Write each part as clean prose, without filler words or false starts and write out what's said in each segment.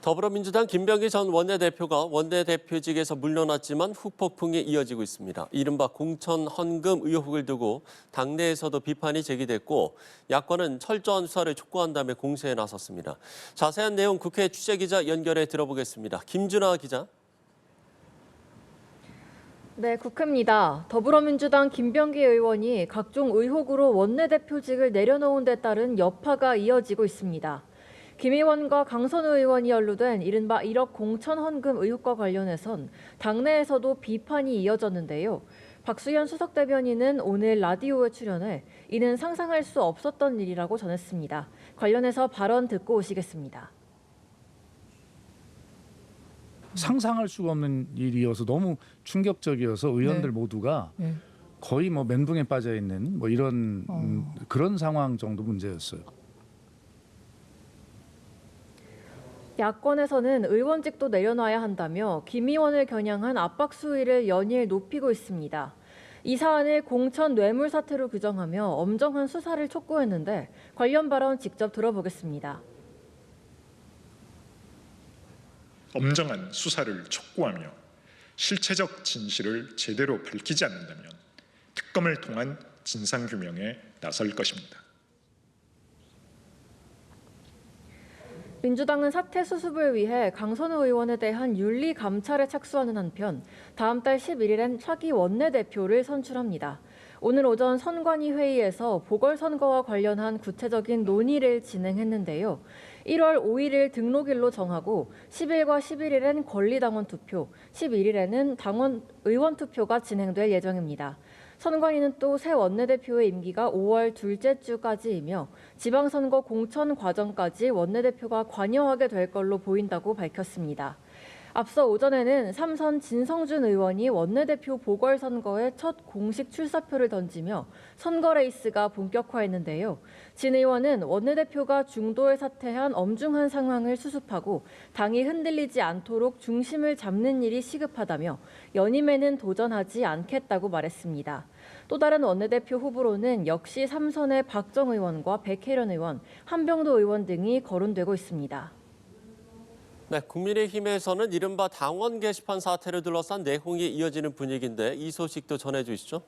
더불어민주당 김병기 전 원내대표가 원내대표직에서 물러났지만 후폭풍이 이어지고 있습니다. 이른바 공천 헌금 의혹을 두고 당내에서도 비판이 제기됐고 야권은 철저한 수사를 촉구한다며 공세에 나섰습니다. 자세한 내용 국회 취재기자 연결해 들어보겠습니다. 김준아 기자. 네, 국회입니다. 더불어민주당 김병기 의원이 각종 의혹으로 원내대표직을 내려놓은 데 따른 여파가 이어지고 있습니다. 김 의원과 강선우 의원이 연루된 이른바 1억 공천 헌금 의혹과 관련해선 당내에서도 비판이 이어졌는데요. 박수현 수석 대변인은 오늘 라디오에 출연해 이는 상상할 수 없었던 일이라고 전했습니다. 관련해서 발언 듣고 오시겠습니다. 상상할 수가 없는 일이어서 너무 충격적이어서 의원들 모두가 거의 멘붕에 빠져 있는 이런 그런 상황 정도 문제였어요. 야권에서는 의원직도 내려놔야 한다며 김 의원을 겨냥한 압박 수위를 연일 높이고 있습니다. 이 사안을 공천 뇌물 사태로 규정하며 엄정한 수사를 촉구했는데 관련 발언 직접 들어보겠습니다. 엄정한 수사를 촉구하며 실체적 진실을 제대로 밝히지 않는다면 특검을 통한 진상규명에 나설 것입니다. 민주당은 사태 수습을 위해 강선우 의원에 대한 윤리 감찰에 착수하는 한편 다음 달 11일엔 차기 원내대표를 선출합니다. 오늘 오전 선관위 회의에서 보궐선거와 관련한 구체적인 논의를 진행했는데요. 1월 5일을 등록일로 정하고 10일과 11일엔 권리당원 투표, 11일에는 당원 의원 투표가 진행될 예정입니다. 선관위는 또 새 원내대표의 임기가 5월 둘째 주까지이며 지방선거 공천 과정까지 원내대표가 관여하게 될 걸로 보인다고 밝혔습니다. 앞서 오전에는 삼선 진성준 의원이 원내대표 보궐선거에 첫 공식 출사표를 던지며 선거 레이스가 본격화했는데요. 진 의원은 원내대표가 중도에 사퇴한 엄중한 상황을 수습하고 당이 흔들리지 않도록 중심을 잡는 일이 시급하다며 연임에는 도전하지 않겠다고 말했습니다. 또 다른 원내대표 후보로는 역시 삼선의 박정 의원과 백혜련 의원, 한병도 의원 등이 거론되고 있습니다. 네, 국민의힘에서는 이른바 당원 게시판 사태를 둘러싼 내홍이 이어지는 분위기인데 이 소식도 전해주시죠.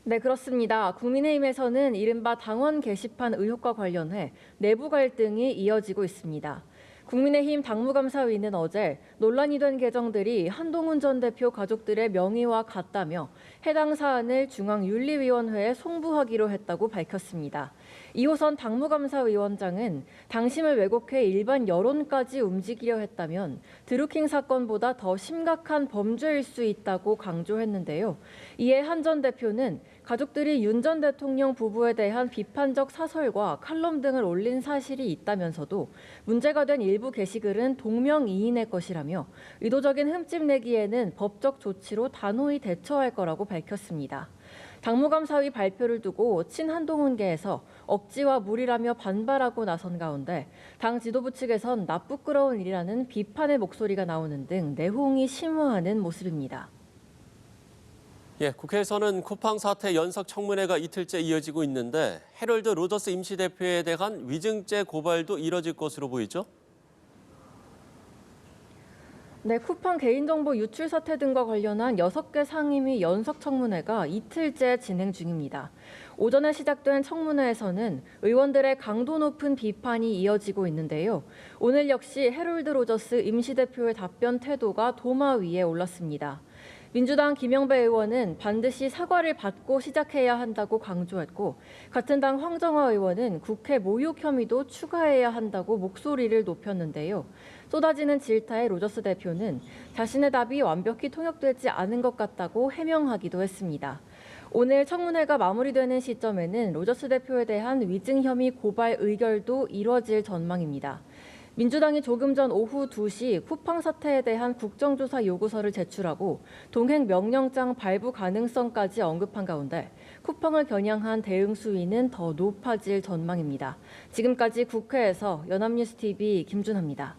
네, 그렇습니다. 국민의힘에서는 이른바 당원 게시판 의혹과 관련해 내부 갈등이 이어지고 있습니다. 국민의힘 당무감사위는 어제 논란이 된 계정들이 한동훈 전 대표 가족들의 명의와 같다며 해당 사안을 중앙윤리위원회에 송부하기로 했다고 밝혔습니다. 이호선 당무감사위원장은 당심을 왜곡해 일반 여론까지 움직이려 했다면 드루킹 사건보다 더 심각한 범죄일 수 있다고 강조했는데요. 이에 한 전 대표는 가족들이 윤 전 대통령 부부에 대한 비판적 사설과 칼럼 등을 올린 사실이 있다면서도 문제가 된 일부 게시글은 동명이인의 것이라며 의도적인 흠집 내기에는 법적 조치로 단호히 대처할 거라고 밝혔습니다. 당무감사위 발표를 두고 친한동훈계에서 억지와 무리라며 반발하고 나선 가운데 당 지도부 측에선 나쁘끄러운 일이라는 비판의 목소리가 나오는 등 내홍이 심화하는 모습입니다. 예, 국회에서는 쿠팡 사태 연석 청문회가 이틀째 이어지고 있는데 해럴드 로저스 임시대표에 대한 위증죄 고발도 이뤄질 것으로 보이죠? 네, 쿠팡 개인정보 유출 사태 등과 관련한 6개 상임위 연석 청문회가 이틀째 진행 중입니다. 오전에 시작된 청문회에서는 의원들의 강도 높은 비판이 이어지고 있는데요. 오늘 역시 해럴드 로저스 임시대표의 답변 태도가 도마 위에 올랐습니다. 민주당 김영배 의원은 반드시 사과를 받고 시작해야 한다고 강조했고 같은 당 황정화 의원은 국회 모욕 혐의도 추가해야 한다고 목소리를 높였는데요. 쏟아지는 질타에 로저스 대표는 자신의 답이 완벽히 통역되지 않은 것 같다고 해명하기도 했습니다. 오늘 청문회가 마무리되는 시점에는 로저스 대표에 대한 위증 혐의 고발 의결도 이뤄질 전망입니다. 민주당이 조금 전 오후 2시 쿠팡 사태에 대한 국정조사 요구서를 제출하고 동행 명령장 발부 가능성까지 언급한 가운데 쿠팡을 겨냥한 대응 수위는 더 높아질 전망입니다. 지금까지 국회에서 연합뉴스TV 김준하입니다.